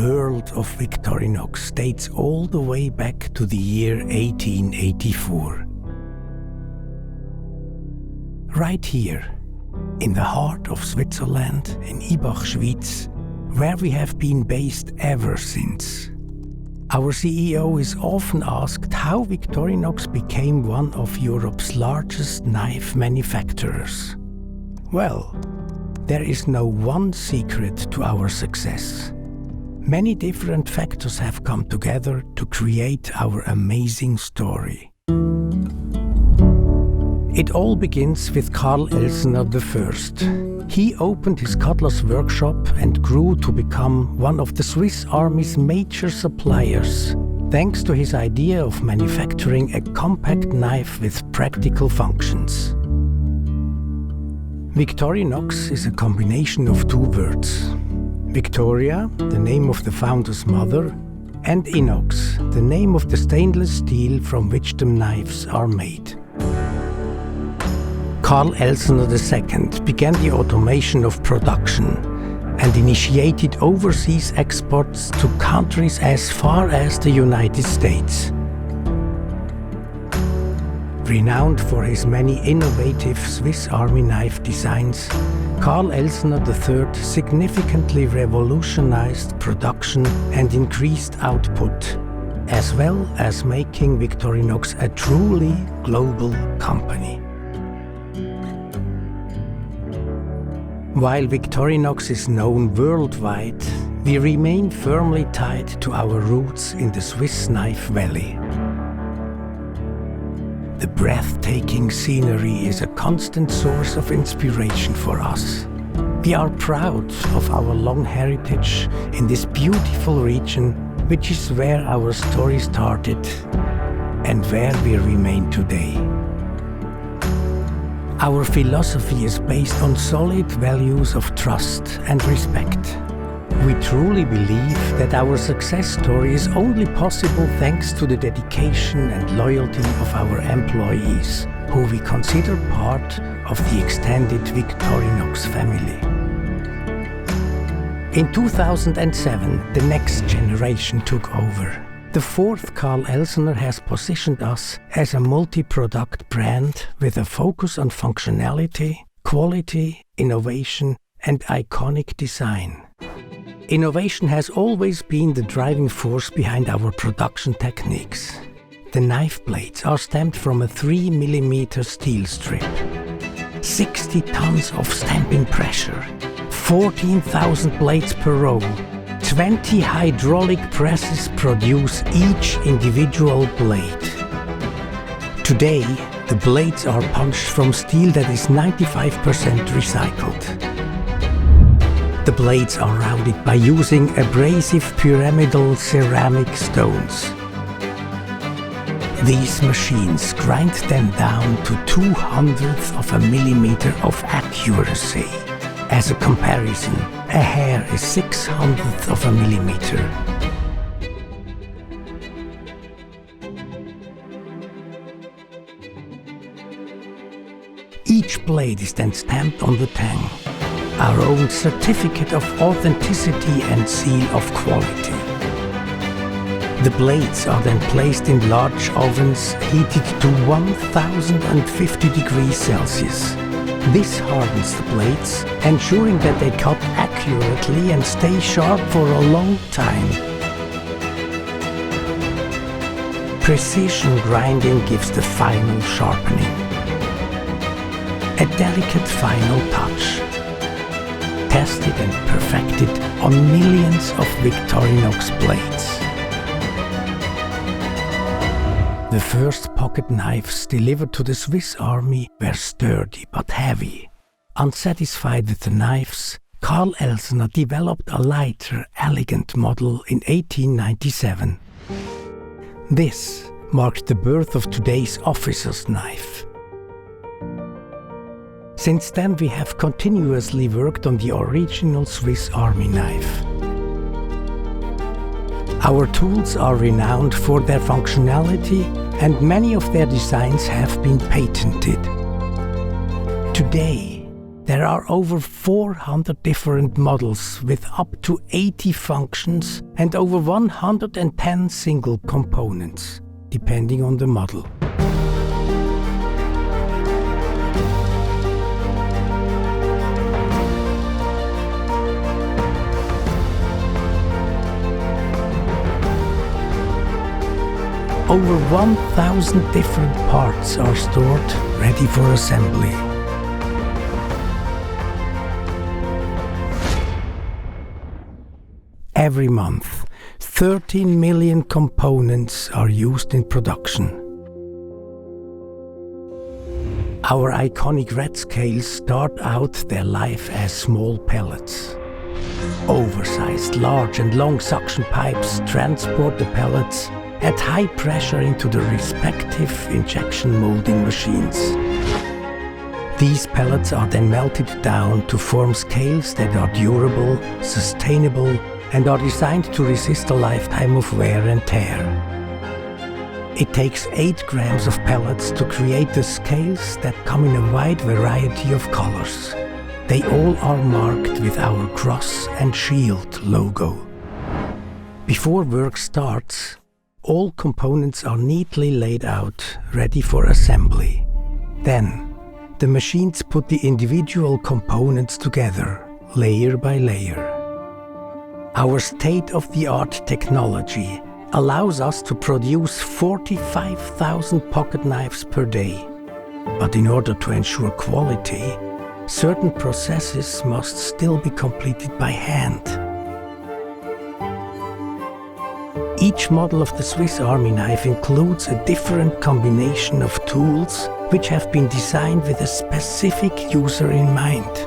world of Victorinox dates all the way back to the year 1884. Right here, in the heart of Switzerland, in Ibach-Schwyz, where we have been based ever since. Our CEO is often asked how Victorinox became one of Europe's largest knife manufacturers. Well, there is no one secret to our success. Many different factors have come together to create our amazing story. It all begins with Karl Elsener I. He opened his Cutlers workshop and grew to become one of the Swiss Army's major suppliers, thanks to his idea of manufacturing a compact knife with practical functions. Victorinox is a combination of two words. Victoria, the name of the founder's mother, and inox, the name of the stainless steel from which the knives are made. Karl Elsener II began the automation of production and initiated overseas exports to countries as far as the United States. Renowned for his many innovative Swiss Army knife designs, Karl Elsener III significantly revolutionized production and increased output, as well as making Victorinox a truly global company. While Victorinox is known worldwide, we remain firmly tied to our roots in the Swiss Knife Valley. The breathtaking scenery is a constant source of inspiration for us. We are proud of our long heritage in this beautiful region, which is where our story started and where we remain today. Our philosophy is based on solid values of trust and respect. We truly believe that our success story is only possible thanks to the dedication and loyalty of our employees, who we consider part of the extended Victorinox family. In 2007, the next generation took over. The fourth Karl Elsener has positioned us as a multi-product brand with a focus on functionality, quality, innovation, and iconic design. Innovation has always been the driving force behind our production techniques. The knife blades are stamped from a 3mm steel strip. 60 tons of stamping pressure, 14,000 blades per roll, 20 hydraulic presses produce each individual blade. Today, the blades are punched from steel that is 95% recycled. The blades are rounded by using abrasive pyramidal ceramic stones. These machines grind them down to 0.02 of a millimeter of accuracy. As a comparison, a hair is 0.06 of a millimeter. Each blade is then stamped on the tang, our own certificate of authenticity and seal of quality. The blades are then placed in large ovens heated to 1050 degrees Celsius. This hardens the blades, ensuring that they cut accurately and stay sharp for a long time. Precision grinding gives the final sharpening. A delicate final touch. Tested and perfected on millions of Victorinox blades. The first pocket knives delivered to the Swiss Army were sturdy but heavy. Unsatisfied with the knives, Karl Elsener developed a lighter, elegant model in 1897. This marked the birth of today's officer's knife. Since then, we have continuously worked on the original Swiss Army knife. Our tools are renowned for their functionality, and many of their designs have been patented. Today, There are over 400 different models with up to 80 functions and over 110 single components, depending on the model. Over 1,000 different parts are stored, ready for assembly. Every month, 13 million components are used in production. Our iconic red scales start out their life as small pellets. Oversized, large and long suction pipes transport the pellets at high pressure into the respective injection molding machines. These pellets are then melted down to form scales that are durable, sustainable, and are designed to resist a lifetime of wear and tear. It takes 8 grams of pellets to create the scales that come in a wide variety of colors. They all are marked with our cross and shield logo. Before work starts, all components are neatly laid out, ready for assembly. Then, the machines put the individual components together, layer by layer. Our state-of-the-art technology allows us to produce 45,000 pocket knives per day. But in order to ensure quality, certain processes must still be completed by hand. Each model of the Swiss Army knife includes a different combination of tools which have been designed with a specific user in mind.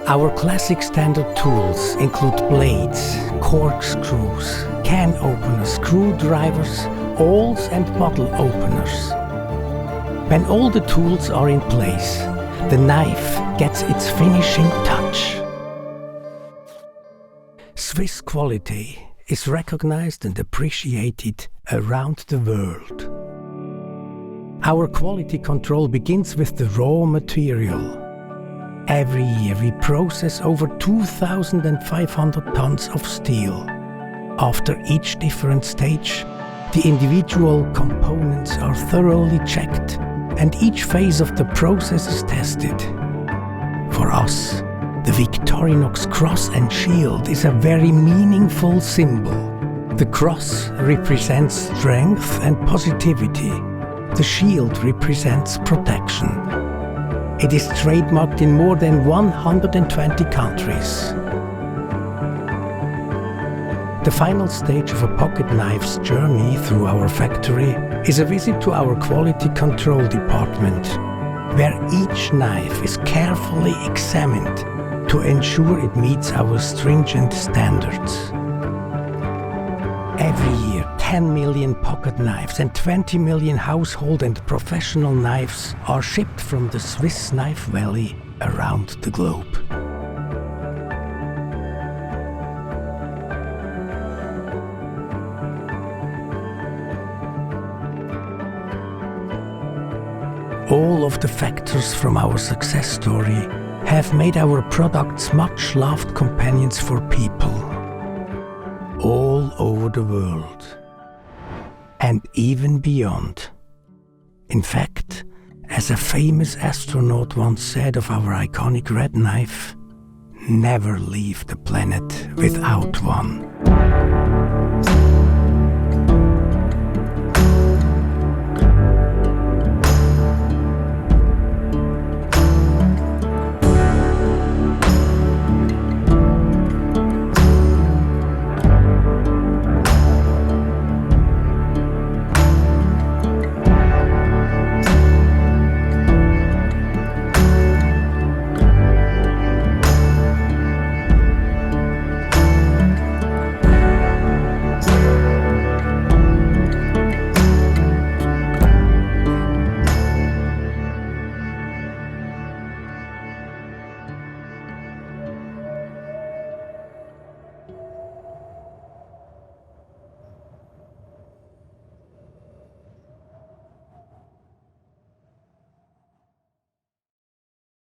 Our classic standard tools include blades, corkscrews, can openers, screwdrivers, awls and bottle openers. When all the tools are in place, the knife gets its finishing touch. Swiss quality is recognized and appreciated around the world. Our quality control begins with the raw material. Every year we process over 2,500 tons of steel. After each different stage, the individual components are thoroughly checked and each phase of the process is tested. For us, the Victorinox cross and shield is a very meaningful symbol. The cross represents strength and positivity. The shield represents protection. It is trademarked in more than 120 countries. The final stage of a pocket knife's journey through our factory is a visit to our quality control department, where each knife is carefully examined to ensure it meets our stringent standards. Every year, 10 million pocket knives and 20 million household and professional knives are shipped from the Swiss Knife Valley around the globe. All of the factors from our success story have made our products much loved companions for people all over the world and even beyond. In fact, as a famous astronaut once said of our iconic red knife, never leave the planet without one.